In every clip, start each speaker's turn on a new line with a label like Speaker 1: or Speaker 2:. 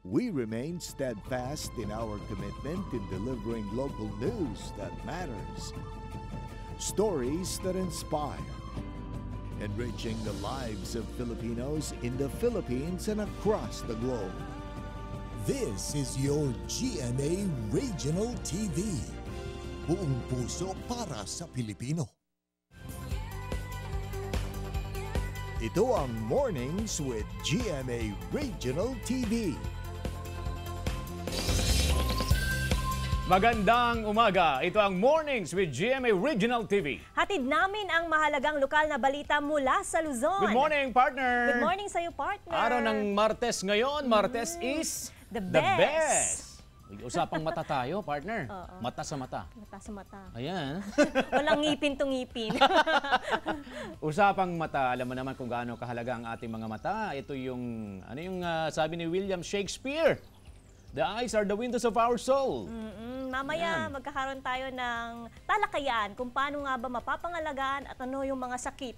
Speaker 1: We remain steadfast in our commitment in delivering local news that matters, stories that inspire, enriching the lives of Filipinos in the Philippines and across the globe.
Speaker 2: This is your GMA Regional TV. Buong puso para sa Pilipino.
Speaker 1: Ito ang Mornings with GMA Regional TV.
Speaker 3: Magandang umaga. Ito ang Mornings with GMA Regional TV.
Speaker 4: Hatid namin ang mahalagang lokal na balita mula sa Luzon.
Speaker 3: Good morning, partner.
Speaker 4: Good morning sa'yo, partner.
Speaker 3: Araw ng Martes ngayon. Martes is
Speaker 4: The best.
Speaker 3: Usapang mata tayo, partner. Mata sa mata.
Speaker 4: Mata sa mata.
Speaker 3: Ayan.
Speaker 4: Walang ngipin to ngipin.
Speaker 3: Usapang mata. Alam mo naman kung gaano kahalaga ang ating mga mata. Ito yung, sabi ni William Shakespeare? The eyes are the windows of our soul.
Speaker 4: Mamaya magkakaroon tayo ng talakayan kung paano nga ba mapapangalagaan at ano yung mga sakit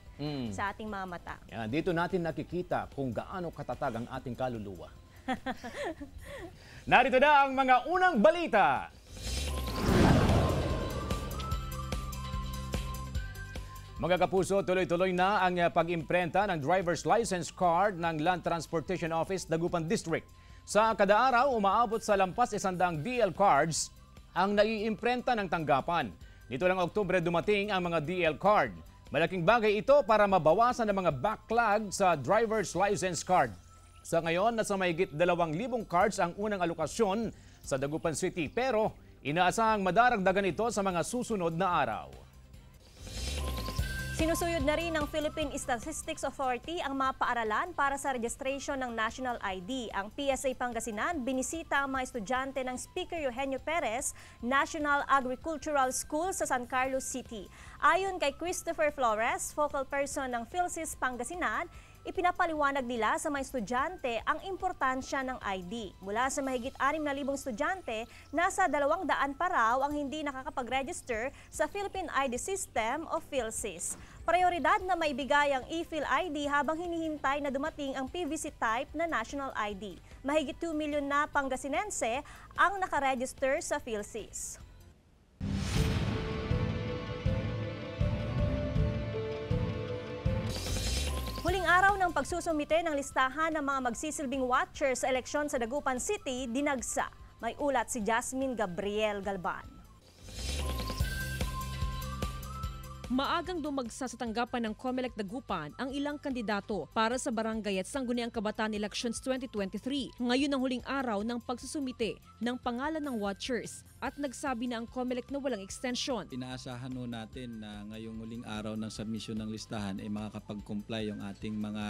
Speaker 4: sa ating mga mata.
Speaker 3: Yan, dito natin nakikita kung gaano katatag ang ating kaluluwa. Narito na ang mga unang balita. Mga kapuso, tuloy-tuloy na ang pag-imprenta ng driver's license card ng Land Transportation Office, Dagupan District. Sa kada araw, umaabot sa lampas 100 DL cards ang naiimprenta ng tanggapan. Nito lang Oktubre dumating ang mga DL card. Malaking bagay ito para mabawasan ang mga backlog sa driver's license card. Sa ngayon, nasa mahigit 2,000 cards ang unang alokasyon sa Dagupan City, pero inaasahang madaragdagan ito sa mga susunod na araw.
Speaker 4: Sinusuyod na rin ng Philippine Statistics Authority ang mga paaralan para sa registration ng National ID. Ang PSA Pangasinan binisita ang mga estudyante ng Speaker Eugenio Perez National Agricultural School sa San Carlos City. Ayon kay Christopher Flores, focal person ng PhilSys Pangasinan, ipinapaliwanag nila sa mga estudyante ang importansya ng ID. Mula sa mahigit 6,000 estudyante, nasa 200 pa raw ang hindi nakakapag-register sa Philippine ID System o PhilSys. Prioridad na maibigay ang e-Phil ID habang hinihintay na dumating ang PVC type na national ID. Mahigit 2 million na Pangasinense ang nakaregister sa PhilSys. Huling araw ng pagsusumite ng listahan ng mga magsisilbing watchers sa eleksyon sa Dagupan City, dinagsa. May ulat si Jasmine Gabriel Galban.
Speaker 5: Maagang dumagsa sa tanggapan ng COMELEC Dagupan ang ilang kandidato para sa barangay at sangguniang kabataan elections 2023. Ngayon ang huling araw ng pagsusumite ng pangalan ng watchers at nagsabi na ang COMELEC na walang extension.
Speaker 6: Inaasahan natin na ngayong huling araw ng submission ng listahan ay makakapag-comply yung ating mga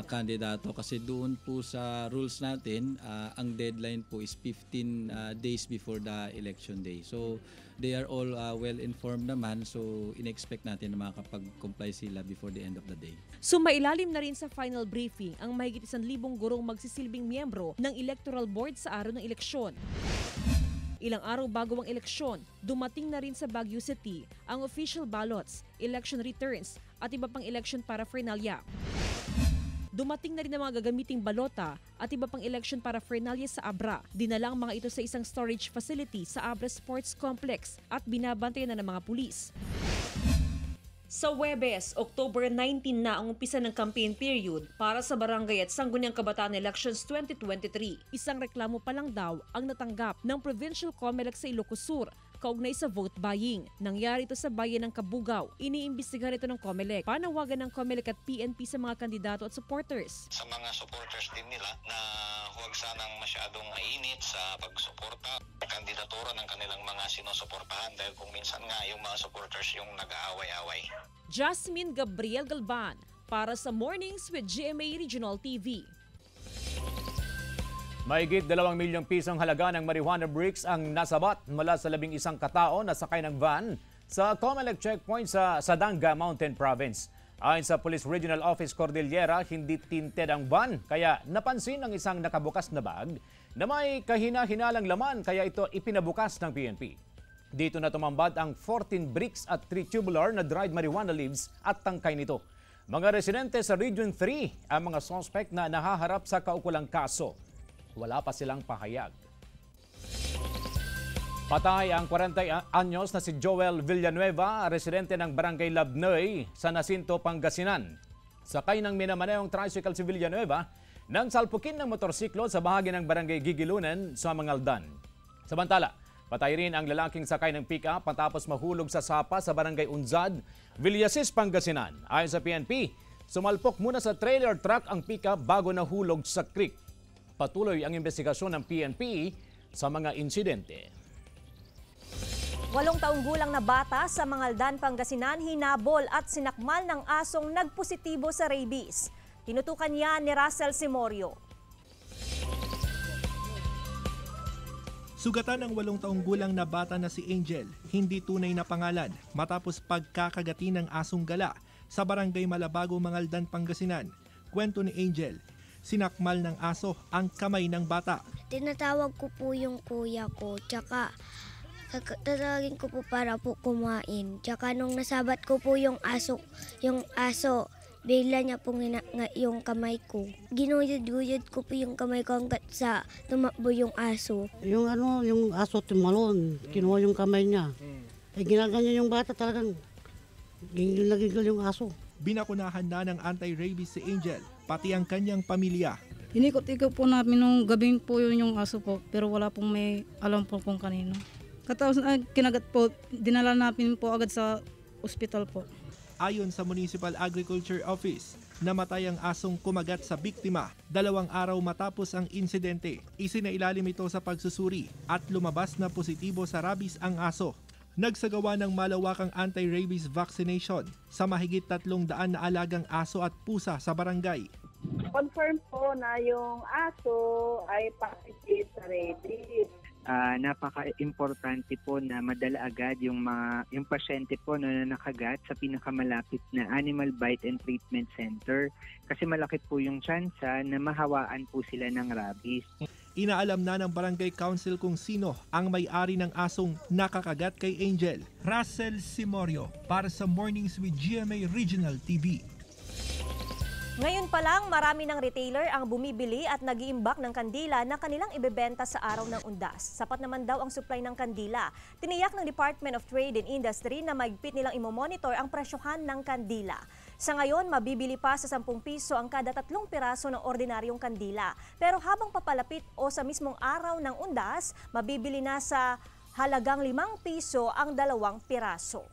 Speaker 6: kandidato kasi doon po sa rules natin, ang deadline po is 15 days before the election day. So they are all well informed naman, so in-expect natin na makakapag-comply sila before the end of the day.
Speaker 5: So mailalim na rin sa final briefing ang mahigit 1,000 gurong magsisilbing miyembro ng Electoral Board sa araw ng eleksyon. Ilang araw bago ang eleksyon, dumating na rin sa Baguio City ang official ballots, election returns at iba pang election paraphernalia. Dumating na rin ang mga gagamiting balota at iba pang election paraphernalia sa Abra. Dinala ang mga ito sa isang storage facility sa Abra Sports Complex at binabantayan na ng mga pulis. Sa Huwebes, October 19 na ang umpisa ng campaign period para sa Barangay at Sangguniang Kabataan Elections 2023. Isang reklamo pa lang daw ang natanggap ng Provincial COMELEC sa Ilocos Sur kaugnay sa vote buying. Nangyari ito sa bayan ng Kabugao. Iniimbestigahan ito ng COMELEC. Panawagan ng COMELEC at PNP sa mga kandidato at supporters.
Speaker 7: Sa mga supporters din nila na huwag sanang masyadong mainit sa pagsuporta kandidatura ng kanilang mga sinusuportahan dahil kung minsan nga yung mga supporters yung nag-aaway-away.
Speaker 5: Jasmine Gabriel Galban para sa Mornings with GMA Regional TV.
Speaker 3: Mahigit 2 milyong pisong halaga ng marijuana bricks ang nasabat mula sa 11 katao na sakay ng van sa COMELEC checkpoint sa Sadanga Mountain Province. Ayon sa Police Regional Office Cordillera, hindi tinted ang van kaya napansin ang isang nakabukas na bag na may kahina-hinalang laman kaya ito ipinabukas ng PNP. Dito na tumambad ang 14 bricks at 3 tubular na dried marijuana leaves at tangkay nito. Mga residente sa Region 3 ang mga suspect na nahaharap sa kaukulang kaso. wala pa silang pahayag. Patay ang 40 anyos na si Joel Villanueva, residente ng Barangay Labnoy sa Nacinto, Pangasinan. Sakay ng minamanayong tricycle si Villanueva nang salpukin ng motorsiklo sa bahagi ng Barangay Gigilunan sa Mangaldan. Samantala, patay rin ang lalaking sakay ng pick-up matapos mahulog sa sapa sa Barangay Unzad, Villasis, Pangasinan. Ayon sa PNP, sumalpok muna sa trailer truck ang pick-up bago nahulog sa creek. Patuloy ang investigasyon ng PNP sa mga insidente.
Speaker 4: 8 taong gulang na bata sa Mangaldan, Pangasinan, hinabol at sinakmal ng asong nagpositibo sa rabies. Tinutukan niya ni Russell Simorio.
Speaker 8: Sugatan ng 8 taong gulang na bata na si Angel, hindi tunay na pangalan, matapos pagkakagati ng asong gala sa Barangay Malabago, Mangaldan, Pangasinan. Kwento ni Angel, sinakmal ng aso ang kamay ng bata.
Speaker 9: Tinatawag ko po yung kuya ko, tsaka tatawagin ko po para po kumain. Tsaka nung nasabat ko po yung aso, bigla niya pong yung kamay ko. Ginuyod-guyod ko po yung kamay ko hanggat sa tumakbo yung aso.
Speaker 10: Yung aso tumalon, kinuha yung kamay niya. Ginaganyan yung bata talagang, gigil yung aso.
Speaker 8: Binakunahan na ng anti-rabies si Angel, pati ang kanyang pamilya.
Speaker 11: Inikot-ikot po namin nung gabing po yung aso po, pero wala pong may alam po kung kanino. Katapos kinagat po, dinala namin po agad sa ospital po.
Speaker 8: Ayon sa Municipal Agriculture Office, namatay ang asong kumagat sa biktima 2 araw matapos ang insidente. Isinailalim ito sa pagsusuri at lumabas na positibo sa rabies ang aso. Nagsagawa ng malawakang anti-rabies vaccination sa mahigit 300 na alagang aso at pusa sa barangay.
Speaker 12: Confirm po na yung aso ay positive sa rabies. Napaka-importante po na madala agad yung pasyente po na nakagat sa pinakamalapit na Animal Bite and Treatment Center kasi malaki po yung tsansa na mahawaan po sila ng rabies.
Speaker 8: Inaalam na ng Barangay Council kung sino ang may-ari ng asong nakakagat kay Angel. Russell Simorio para sa Mornings with GMA Regional TV.
Speaker 4: Ngayon pa lang, marami ng retailer ang bumibili at nag-iimbak ng kandila na kanilang ibebenta sa araw ng undas. Sapat naman daw ang supply ng kandila. Tiniyak ng Department of Trade and Industry na mahigpit nilang imomonitor ang presyohan ng kandila. Sa ngayon, mabibili pa sa 10 piso ang kada 3 piraso ng ordinaryong kandila. Pero habang papalapit o sa mismong araw ng undas, mabibili na sa halagang 5 piso ang 2 piraso.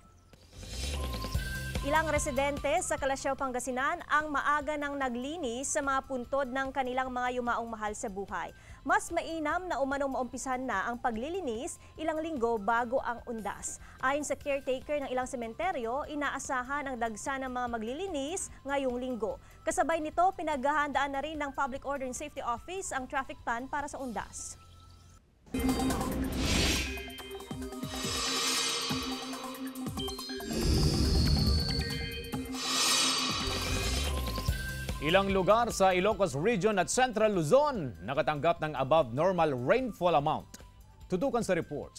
Speaker 4: Ilang residente sa Calasiao, Pangasinan ang maaga nang naglinis sa mga puntod ng kanilang mga yumaong mahal sa buhay. Mas mainam na umanong maumpisahan na ang paglilinis ilang linggo bago ang undas. Ayon sa caretaker ng ilang sementeryo, inaasahan ang dagsa ng mga maglilinis ngayong linggo. Kasabay nito, pinaghahandaan na rin ng Public Order and Safety Office ang traffic plan para sa undas.
Speaker 3: Ilang lugar sa Ilocos Region at Central Luzon nakatanggap ng above normal rainfall amount. Tutukan sa report.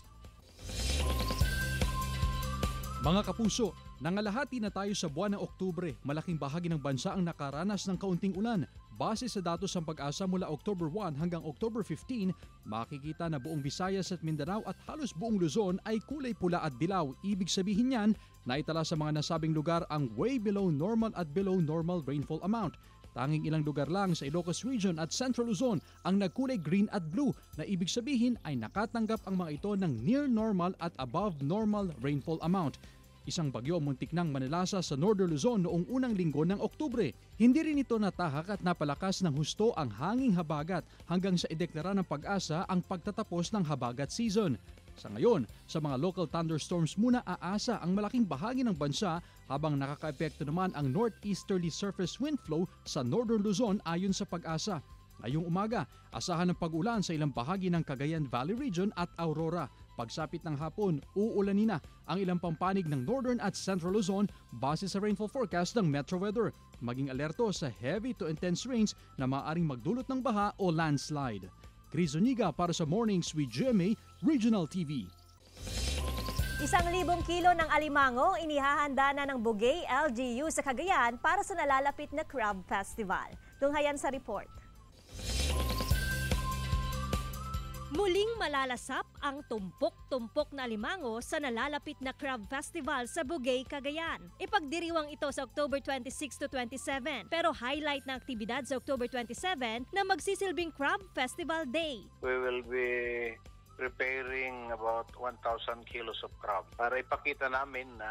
Speaker 13: Mga kapuso, nangalahati na tayo sa buwan ng Oktubre. Malaking bahagi ng bansa ang nakaranas ng kaunting ulan. Base sa datos ng Pag-asa mula October 1 hanggang October 15, makikita na buong Visayas at Mindanao at halos buong Luzon ay kulay pula at dilaw. Ibig sabihin niyan, naitala sa mga nasabing lugar ang way below normal at below normal rainfall amount. Tanging ilang lugar lang sa Ilocos Region at Central Luzon ang nagkulay green at blue na ibig sabihin ay nakatanggap ang mga ito ng near normal at above normal rainfall amount. Isang bagyo muntik nang manalasa sa Northern Luzon noong unang linggo ng Oktubre. Hindi rin ito natahak at napalakas ng husto ang hanging habagat hanggang sa ideklara ng Pag-asa ang pagtatapos ng habagat season. Sa ngayon, sa mga local thunderstorms muna aasa ang malaking bahagi ng bansa habang nakakaepekto naman ang northeasterly surface wind flow sa Northern Luzon ayon sa Pag-asa. Ngayong umaga, asahan ng pag-ulan sa ilang bahagi ng Cagayan Valley Region at Aurora. Pagsapit ng hapon, uulanin na ang ilang pampanig ng Northern at Central Luzon base sa rainfall forecast ng Metro Weather. Maging alerto sa heavy to intense rains na maaaring magdulot ng baha o landslide. Chris Zuniga para sa Mornings with GMA Regional TV.
Speaker 4: 1,000 kilo ng alimango inihahanda na ng Bugay LGU sa Cagayan para sa nalalapit na Crab Festival. Tunghayan sa report. Muling malalasap ang tumpok-tumpok na alimango sa nalalapit na Crab Festival sa Bugay, Cagayan. Ipagdiriwang ito sa October 26 to 27, pero highlight ng aktibidad sa October 27 na magsisilbing Crab Festival Day.
Speaker 14: We will be preparing about 1,000 kilos of crab para ipakita namin na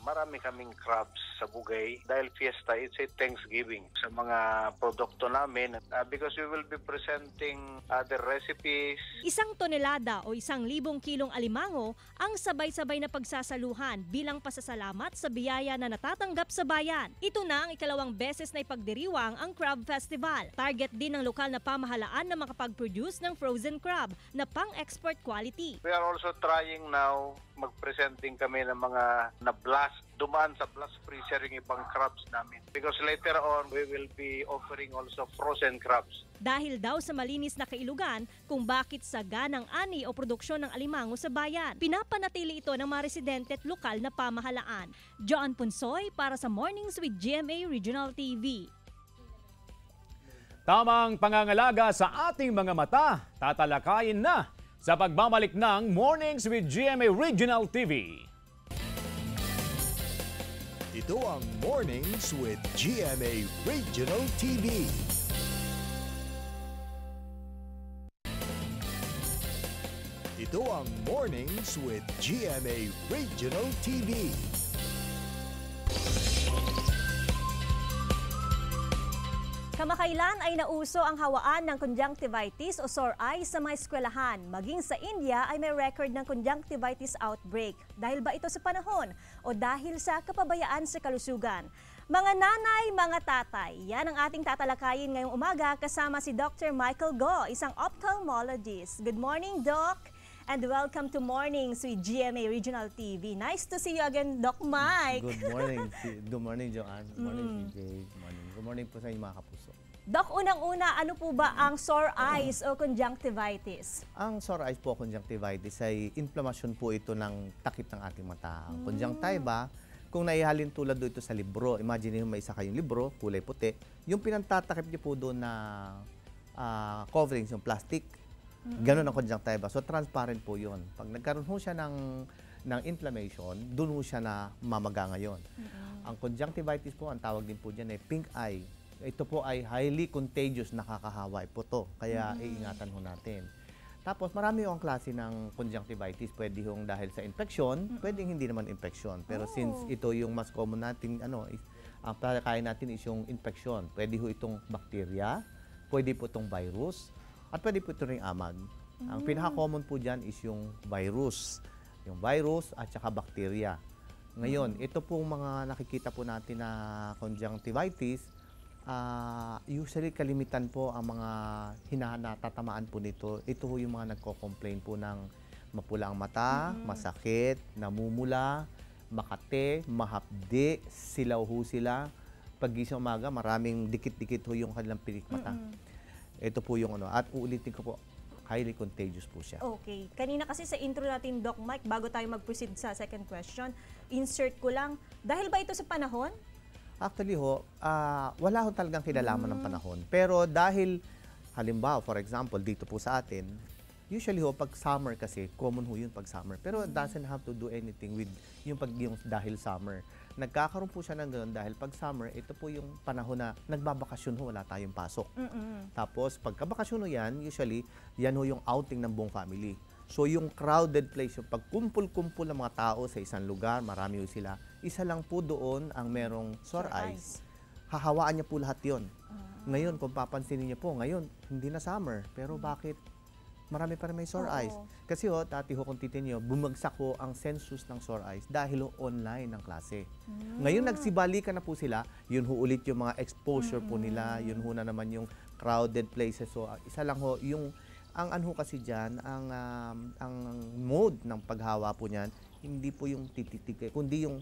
Speaker 14: marami kaming crabs sa Bugay dahil fiesta, it's a Thanksgiving sa mga produkto namin because we will be presenting other recipes.
Speaker 4: 1 tonelada o 1,000 kilong alimango ang sabay-sabay na pagsasaluhan bilang pasasalamat sa biyaya na natatanggap sa bayan. Ito na ang ikalawang beses na ipagdiriwang ang Crab Festival. Target din ng lokal na pamahalaan na makapag-produce ng frozen crab na pang-export quality.
Speaker 14: We are also trying now, mag-presenting kami ng mga na-blast, dumaan sa blast freezer yung ibang crabs namin. Because later on, we will be offering also frozen crabs.
Speaker 4: Dahil daw sa malinis na kailugan kung bakit saganang ani o produksyon ng alimango sa bayan. Pinapanatili ito ng mga residente at lokal na pamahalaan. Joan Punsoy para sa Mornings with GMA Regional TV.
Speaker 3: Tamang pangangalaga sa ating mga mata, tatalakayin na sa pagbabalik ng Mornings with GMA Regional TV.
Speaker 1: Ito ang Mornings with GMA Regional TV. Ito ang Mornings with GMA Regional TV.
Speaker 4: Kamakailan ay nauso ang hawaan ng conjunctivitis o sore eyes sa mga eskwelahan. Maging sa India ay may record ng conjunctivitis outbreak. Dahil ba ito sa panahon o dahil sa kapabayaan sa kalusugan? Mga nanay, mga tatay, yan ang ating tatalakayin ngayong umaga kasama si Dr. Michael Go, isang ophthalmologist. Good morning, Doc! And welcome to Mornings with GMA Regional TV. Nice to see you again, Doc Mike.
Speaker 15: Good morning. Good morning, Joanne. Good morning, CJ. Good morning. Good morning po sa inyo mga kapuso.
Speaker 4: Doc, unang-una, ano po ba ang sore eyes o conjunctivitis?
Speaker 15: Ang sore eyes po, conjunctivitis, ay inflamasyon po ito ng takip ng ating mata. Ang conjunctiva, kung naihalin tulad ito sa libro, imagine nyo may isa kayong libro, kulay puti, yung pinantatakip nyo po doon na coverings, yung plastic, ganun ang conjunctiva. So, transparent po yun. Pag nagkaroon ho siya ng inflammation, doon ho siya na mamaga ngayon. Ang conjunctivitis po, ang tawag din po dyan ay pink eye. Ito po ay highly contagious, nakakahawa po to. Kaya iingatan ho natin. Tapos marami ang klase ng conjunctivitis. Pwede hong dahil sa infection, pwedeng hindi naman infection. Pero since ito yung mas common natin, ang kaya natin is yung infection. Pwede ho itong bacteria, pwede po itong virus, at pwede po ito ring amag. Ang pinaka-common po dyan is yung virus. Yung virus at saka bacteria. Ngayon, ito pong mga nakikita po natin na conjunctivitis, usually kalimitan po ang mga hinatatamaan po nito. Ito po yung mga nagko-complain po ng mapula ang mata, masakit, namumula, makate, mahapdi, silaw ho sila. Pag-gising umaga, maraming dikit-dikit ho yung kanilang pilik mata. Ito po yung at uulitin ko po, highly contagious po siya.
Speaker 4: Okay. Kanina kasi sa intro natin, Doc Mike, bago tayo mag-proceed sa second question, insert ko lang, dahil ba ito sa panahon?
Speaker 15: Actually ho, wala ho talagang kinalaman ng panahon. Pero dahil, halimbawa, for example, dito po sa atin, usually ho, pag summer kasi, common ho yun pag summer. Pero it doesn't have to do anything with yung dahil summer. Nagkakaroon po siya ng ganoon dahil pag summer, ito po yung panahon na nagbabakasyon ho, wala tayong pasok. Tapos, pagkabakasyon ho yan, usually, yan ho yung outing ng buong family. So, yung crowded place, yung pagkumpul-kumpul ng mga tao sa isang lugar, marami ho sila, isa lang po doon ang merong sore eyes. Hahawaan niya po lahat yon. Ngayon, kung papansinin niyo po, ngayon, hindi na summer. Pero bakit? Marami pa rin may sore eyes. Kasi dati kung titinyo, bumagsak ang census ng sore eyes dahil online ang klase. Ngayon nagsibalikan na po sila, yun ulit yung mga exposure po nila, yun na naman yung crowded places. So isa lang yung ang kasi diyan, ang mode ng paghawa po niyan, hindi po yung tititig, kundi yung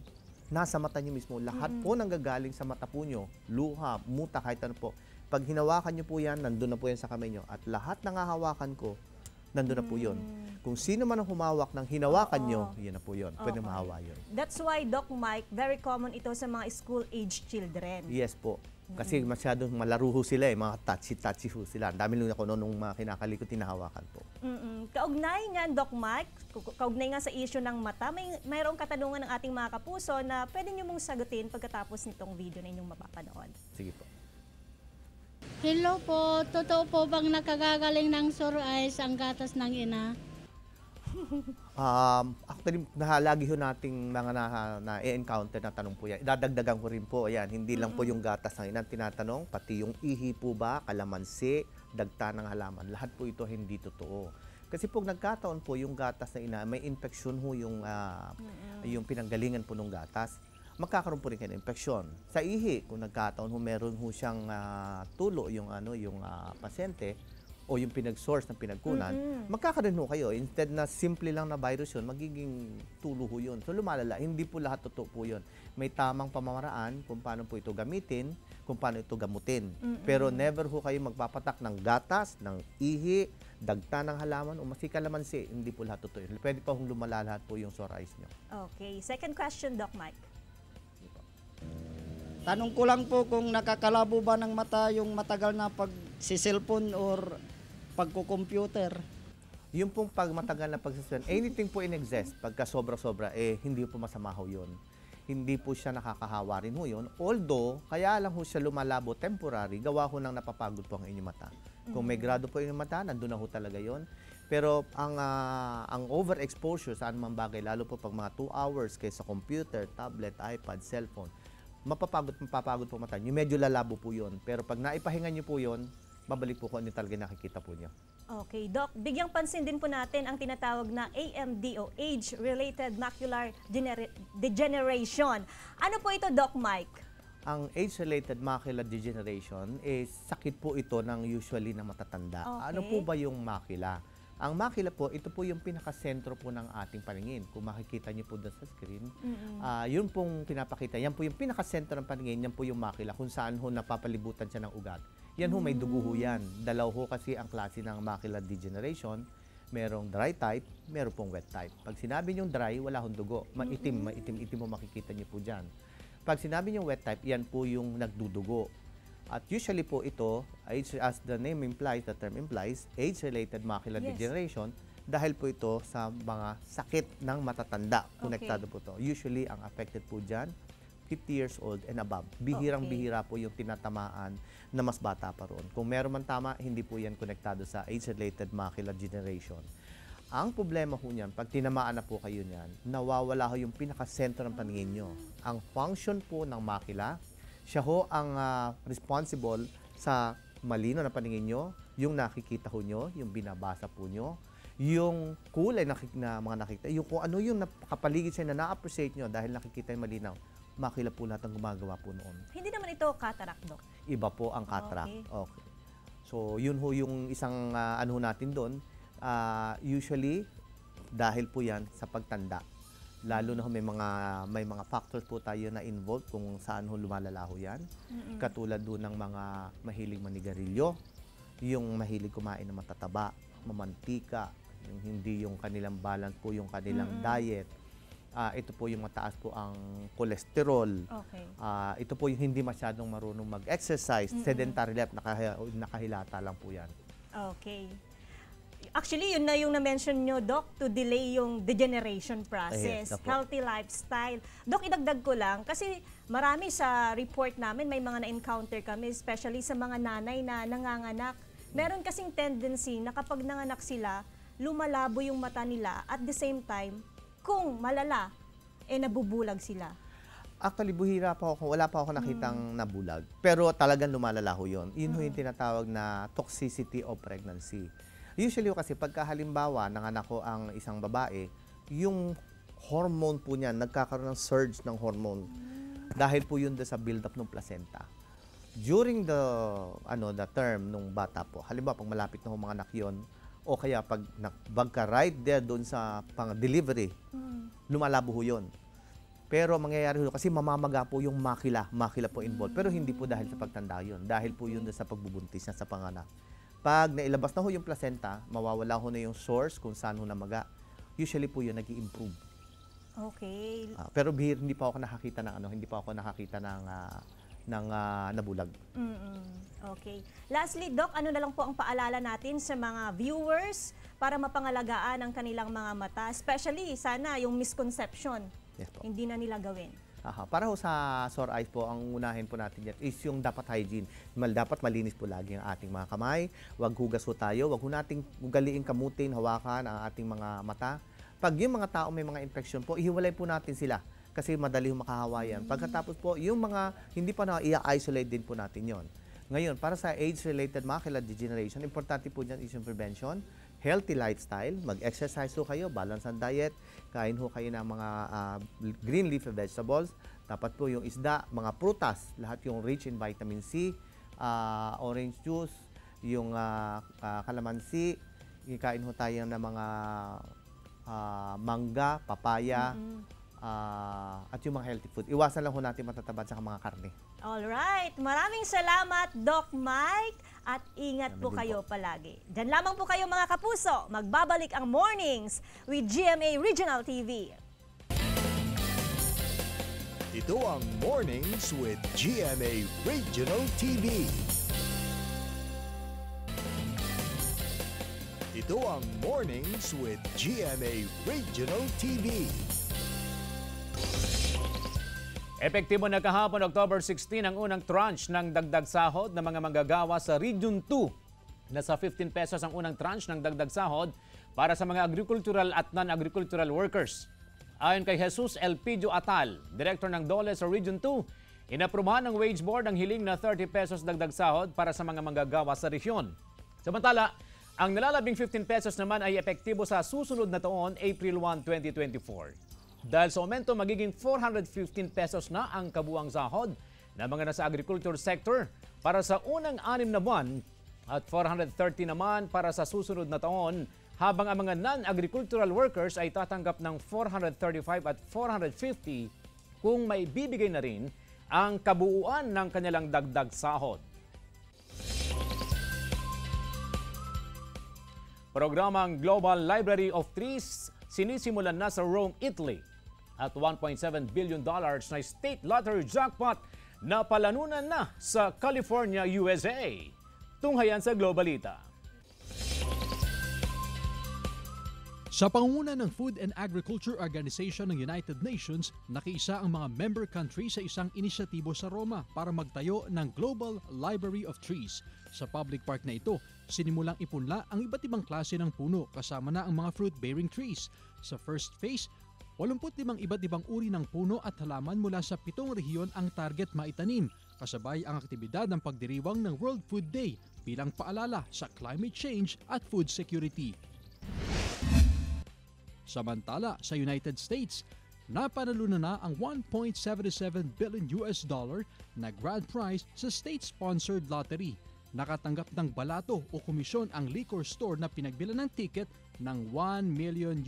Speaker 15: nasa mata niyo mismo. Lahat po nanggagaling sa mata po niyo, luha, muta, kahit ano po. Pag hinawakan niyo po yan, nandun na po yan sa kamay niyo. At lahat ng hahawakan ko, nandun na po yun. Kung sino man ang humawak ng hinawakan nyo, yun na po yun. Pwede mahawa yun.
Speaker 4: That's why, Doc Mike, very common ito sa mga school-age children.
Speaker 15: Yes po. Kasi masyadong malaro ho sila mga touchy-touchy ho sila. Ang dami lang ako nung mga kinakalikot, tinahawakan po.
Speaker 4: Kaugnay nga, Doc Mike, kaugnay nga sa issue ng mata, mayroong katanungan ng ating mga kapuso na pwede nyo mong sagutin pagkatapos nitong video na inyong mapapanood.
Speaker 15: Sige po.
Speaker 16: Hello po, totoo po bang nakagagaling ng sore eyes ang gatas ng ina?
Speaker 15: Actually, lagi ho nating mga na-encounter na tanong po yan. Idadagdagan ko rin po, ayan, hindi lang po yung gatas ng ina tinatanong, pati yung ihi po ba, kalamansi, dagta ng halaman, lahat po ito hindi totoo. Kasi pag nagkataon po yung gatas ng ina, may infeksyon ho yung pinanggalingan po ng gatas, magkakaroon po rin kayo ng infeksyon. Sa ihi, kung nagkataon ho, meron ho siyang tulo yung pasyente, o yung pinag-source ng pinagkunan, magkakaroon ho kayo. Instead na simple lang na virus yun, magiging tulo ho yun. So lumalala, hindi po lahat totoo po yun. May tamang pamamaraan kung paano po ito gamitin, kung paano ito gamutin. Pero never ho kayo magpapatak ng gatas, ng ihi, dagta ng halaman, o kalamansi. Hindi po lahat totoo yun. Pwede pa hong lumala lahat po yung sore eyes nyo.
Speaker 4: Okay. Second question, Doc Mike.
Speaker 17: Tanong ko lang po kung nakakalabo ba ng mata yung matagal na pag-cellphone or pagko-computer.
Speaker 15: Yung pong matagal na pag-cellphone, anything po in excess, pagka sobra-sobra, hindi po masama ho yun. Hindi po siya nakakahawa rin ho yun. Although, kaya lang ho siya lumalabo temporary, gawa ho nang napapagod po ang inyong mata. Kung may grado po inyong mata, nandun na ho talaga yun. Pero ang overexposure sa anumang bagay, lalo po pag mga 2 hours kayo sa computer, tablet, iPad, cellphone, mapapagod po mata nyo. Medyo lalabo po yun. Pero pag naipahinga nyo po yun, babalik po kung ano talaga nakikita po nyo.
Speaker 4: Okay, Doc. Bigyang pansin din po natin ang tinatawag na AMD o Age-Related Macular Degeneration. Ano po ito, Doc Mike?
Speaker 15: Ang age-related macular degeneration is sakit po ito ng usually ng matatanda.
Speaker 4: Okay.
Speaker 15: Ano po ba yung macula? Ang macula po, ito po yung pinakasentro po ng ating paningin. Kung makikita niyo po doon sa screen, yun pong pinapakita. Yan po yung pinakasentro ng paningin, yan po yung macula, kung saan ho napapalibutan siya ng ugat. Yan ho, may dugo ho yan. Dalaw ho kasi ang klase ng macular degeneration. Merong dry type, meron pong wet type. Pag sinabi niyong dry, wala hong dugo. Maitim mo makikita niyo po dyan. Pag sinabi niyong wet type, yan po yung nagdudugo. At usually po ito, as the name implies, the term implies, age-related macular degeneration, dahil po ito sa mga sakit ng matatanda. Konektado po ito. Usually, ang affected po dyan, 50 years old and above. Bihirang-bihira po yung tinatamaan na mas bata pa roon. Kung meron man tama, hindi po yan konektado sa age-related macular degeneration. Ang problema po niyan, pag tinamaan na po kayo niyan, nawawala ho yung pinakasentro ng paningin nyo. Ang function po ng macula, siya ho ang responsible sa malino na paningin nyo, yung nakikita ho nyo, yung binabasa po nyo, yung kulay na mga nakikita, yung kung ano yung nakapaligid siya na na-appreciate nyo dahil nakikita yung malinaw, makila po lahat ang gumagawa po noon.
Speaker 4: Hindi naman ito cataract, Doc?
Speaker 15: Iba po ang cataract. Okay. So, yun ho yung isang ano natin doon. Usually, dahil po yan sa pagtanda. Lalo na may mga factors po tayo na involved kung saan ho lumalala ho yan. Katulad doon ng mga mahilig manigarilyo, yung mahilig kumain ng matataba, mamantika, yung hindi yung kanilang balance po yung kanilang diet. Ito po yung mataas po ang cholesterol.
Speaker 4: Okay.
Speaker 15: Ito po yung hindi masyadong marunong mag-exercise, sedentary life, nakahilata lang po yan.
Speaker 4: Okay. Actually, yun na yung na-mention nyo, Doc, to delay yung degeneration process, healthy lifestyle. Doc, idagdag ko lang, kasi marami sa report namin, may mga na-encounter kami, especially sa mga nanay na nanganganak. Meron kasing tendency na kapag nanganak sila, lumalabo yung mata nila, at the same time, kung malala, nabubulag sila.
Speaker 15: Actually, wala pa ako nakitang nabulag. Pero talagang lumalala ho yun. Yun ho yung tinatawag na toxicity of pregnancy. Usually kasi pagka halimbawa nanganak ko ang isang babae, yung hormone po niya, nagkakaroon ng surge ng hormone dahil po yun sa build-up ng placenta. During the term nung bata po, halimbawa pag malapit na mga anak yun, o kaya pag right there doon sa pang-delivery, lumalabo ho yun. Pero mangyayari ho, kasi mamamaga po yung makila po involved. Pero hindi po dahil sa pagtanda yun, dahil po yun sa pagbubuntis na sa panganak. Pag nailabas na ho yung placenta, mawawala ho na yung source kung saan ho namaga. Usually po yun nag-i-improve.
Speaker 4: Okay.
Speaker 15: Pero hindi pa ako nakakita ng ng nabulag.
Speaker 4: Okay. Lastly, Doc, ano na lang po ang paalala natin sa mga viewers para mapangalagaan ang kanilang mga mata, especially sana yung misconception, hindi na nila gawin?
Speaker 15: Para sa sore eyes po, ang unahin po natin yan is yung dapat hygiene. Dapat malinis po lagi ang ating mga kamay. Huwag hugas po tayo. Huwag nating ugaliin, kamutin, hawakan ang ating mga mata. Pag yung mga tao may mga infection po, ihiwalay po natin sila kasi madali makahawa yan. Pagkatapos po, yung mga hindi pa na i-isolate din po natin yon. Ngayon, para sa age-related macular degeneration, importante po dyan is yung prevention, healthy lifestyle, mag-exercise ho kayo, balance ang diet, kain ho kayo ng mga green leafy vegetables, dapat po yung isda, mga prutas, lahat yung rich in vitamin C, orange juice, yung kalamansi, kain ho tayo ng mga mangga, papaya, at yung mga healthy food. Iwasan lang ho natin matatabad sa mga karne.
Speaker 4: Alright, maraming salamat Doc Mike at ingat po kayo palagi. Diyan lamang po kayo mga kapuso, magbabalik ang Mornings with GMA Regional TV.
Speaker 1: Ito ang Mornings with GMA Regional TV. Ito ang Mornings with GMA Regional TV.
Speaker 3: Epektibo na kahapon, October 16, ang unang tranche ng dagdag sahod ng mga manggagawa sa Region 2. Nasa 15 pesos ang unang tranche ng dagdag sahod para sa mga agricultural at non-agricultural workers. Ayon kay Jesus Elpidio Atal, Director ng DOLE sa Region 2, inaprubahan ng Wage Board ang hiling na 30 pesos dagdag sahod para sa mga manggagawa sa rehiyon. Samantala, ang nalalabing 15 pesos naman ay epektibo sa susunod na taon, April 1, 2024. Dahil sa aumento, magiging 415 pesos na ang kabuang sahod ng mga nasa agriculture sector para sa unang 6 na buwan at 430 naman para sa susunod na taon, habang ang mga non-agricultural workers ay tatanggap ng 435 at 450 kung may bibigay na rin ang kabuuan ng kanilang dagdag sahod. Programang Global Library of Trees sinisimulan na sa Rome, Italy. At $1.7 billion na state lottery jackpot na palanunan na sa California, USA. Tunghayan sa Globalita.
Speaker 13: Sa pangunguna ng Food and Agriculture Organization ng United Nations, nakiisa ang mga member countries sa isang inisyatibo sa Roma para magtayo ng Global Library of Trees. Sa public park na ito, sinimulang ipunla ang iba't ibang klase ng puno kasama na ang mga fruit-bearing trees. Sa first phase, 85 iba't ibang uri ng puno at halaman mula sa 7 rehiyon ang target maitanim, kasabay ang aktibidad ng pagdiriwang ng World Food Day bilang paalala sa climate change at food security. Samantala, sa United States, napanalunan na ang $1.77 billion na grand prize sa state-sponsored lottery. Nakatanggap ng balato o komisyon ang liquor store na pinagbilan ng ticket ng $1 million.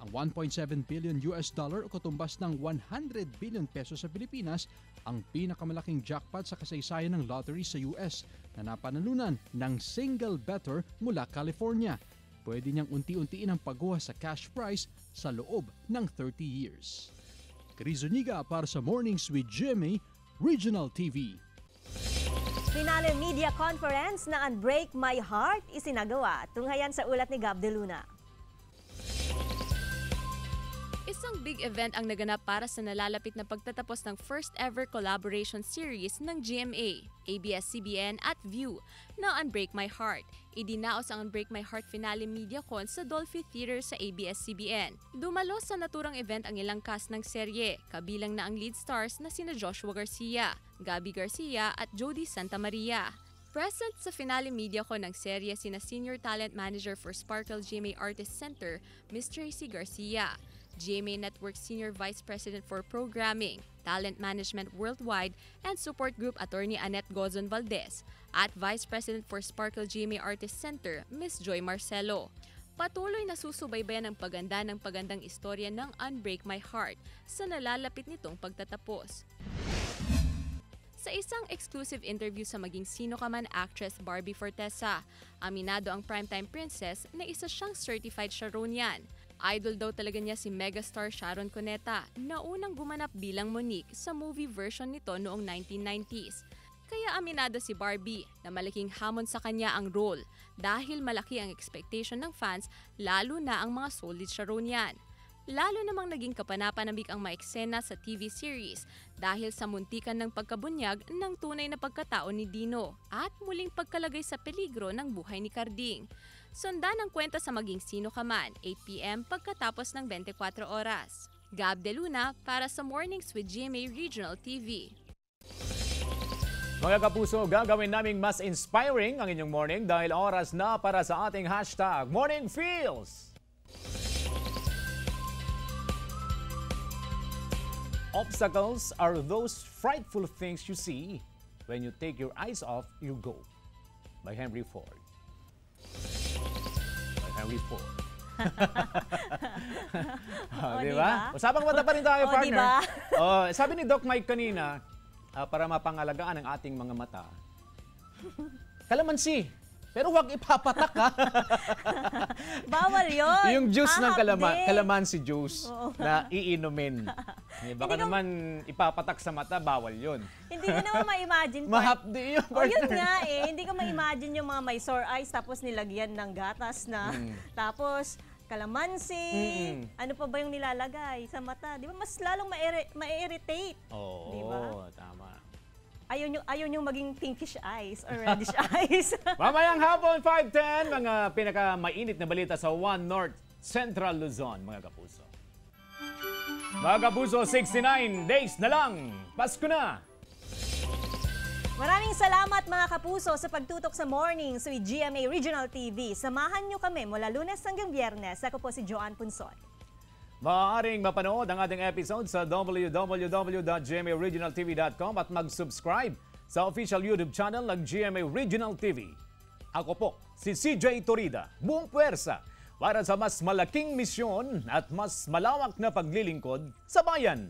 Speaker 13: Ang $1.7 billion o katumbas ng 100 billion pesos sa Pilipinas ang pinakamalaking jackpot sa kasaysayan ng lottery sa US na napanalunan ng single bettor mula California. Pwede niyang unti-untiin ang pagkuha sa cash prize sa loob ng 30 years. Chris Zuniga para sa Mornings with GMA Regional TV.
Speaker 4: Finale Media Conference na Unbreak My Heart isinagawa. Tunghayan sa ulat ni Gab De Luna.
Speaker 18: Isang big event ang naganap para sa nalalapit na pagtatapos ng first ever collaboration series ng GMA, ABS-CBN at View na Unbreak My Heart. Idinaos ang Unbreak My Heart Finale MediaCon sa Dolphy Theater sa ABS-CBN. Dumalo sa naturang event ang ilang cast ng serye, kabilang na ang lead stars na sina Joshua Garcia, Gabby Garcia at Jody Santa Maria. Present sa Finale MediaCon ng serye sina Senior Talent Manager for Sparkle GMA Artist Center, Ms. Tracy Garcia, GMA Network Senior Vice President for Programming, Talent Management Worldwide, and Support Group Attorney Annette Gozon Valdez, at Vice President for Sparkle GMA Artist Center, Ms. Joy Marcelo. Patuloy na susubaybayan ang paganda ng pagandang istorya ng Unbreak My Heart sa nalalapit nitong pagtatapos. Sa isang exclusive interview sa Maging Sino Ka Man actress Barbie Fortesa, aminado ang primetime princess na isa siyang certified Sharonian. Idol daw talaga niya si megastar Sharon Cuneta na unang gumanap bilang Monique sa movie version nito noong 1990s. Kaya aminado si Barbie na malaking hamon sa kanya ang role dahil malaki ang expectation ng fans lalo na ang mga solid Sharonian. Lalo namang naging kapanapanabik ang maeksena sa TV series dahil sa muntikan ng pagkabunyag ng tunay na pagkatao ni Dino at muling pagkalagay sa peligro ng buhay ni Carding. Sundan ang kwento sa Maging Sino Ka Man, 8 p.m. pagkatapos ng 24 oras. Gab De Luna para sa Mornings with GMA Regional TV.
Speaker 3: Mga kapuso, gagawin naming mas inspiring ang inyong morning dahil oras na para sa ating hashtag Morning Feels. Obstacles are those frightful things you see when you take your eyes off your goal. By Henry Ford. Henry Ford. Diba? Usapang mata pa rin tayo, partner.
Speaker 4: Diba?
Speaker 3: Sabi ni Doc Mike kanina, para mapangalagaan ang ating mga mata, kalamansi. Pero huwag ipapatak, ha?
Speaker 4: Bawal yun.
Speaker 3: Yung juice ng
Speaker 4: Hahapdi.
Speaker 3: kalamansi juice na iinumin. Baka naman ipapatak sa mata, bawal yun.
Speaker 4: Hindi ko naman ma-imagine.
Speaker 3: Mahapdi yun.
Speaker 4: Yun nga eh. Hindi ko ma-imagine yung mga may sore eyes tapos nilagyan ng gatas na. Tapos kalamansi. Ano pa ba yung nilalagay sa mata? Di ba mas lalong ma-irritate?
Speaker 3: Oo,
Speaker 4: diba?
Speaker 3: Tama.
Speaker 4: Ayaw yung maging pinkish eyes or reddish eyes.
Speaker 3: Mamayang hapon, 5:10, mga pinaka-mainit na balita sa One North Central Luzon, mga kapuso. Mga kapuso, 69 days na lang. Pasko na!
Speaker 4: Maraming salamat mga kapuso sa pagtutok sa Mornings with GMA Regional TV. Samahan nyo kami mula Lunes hanggang Biyernes. Ako po si Joanne Punsoy.
Speaker 3: Maaaring mapanood ang ating episode sa www.gmaregionaltv.com at mag-subscribe sa official YouTube channel ng GMA Regional TV. Ako po, si CJ Torida, buong puwersa para sa mas malaking misyon at mas malawak na paglilingkod sa bayan.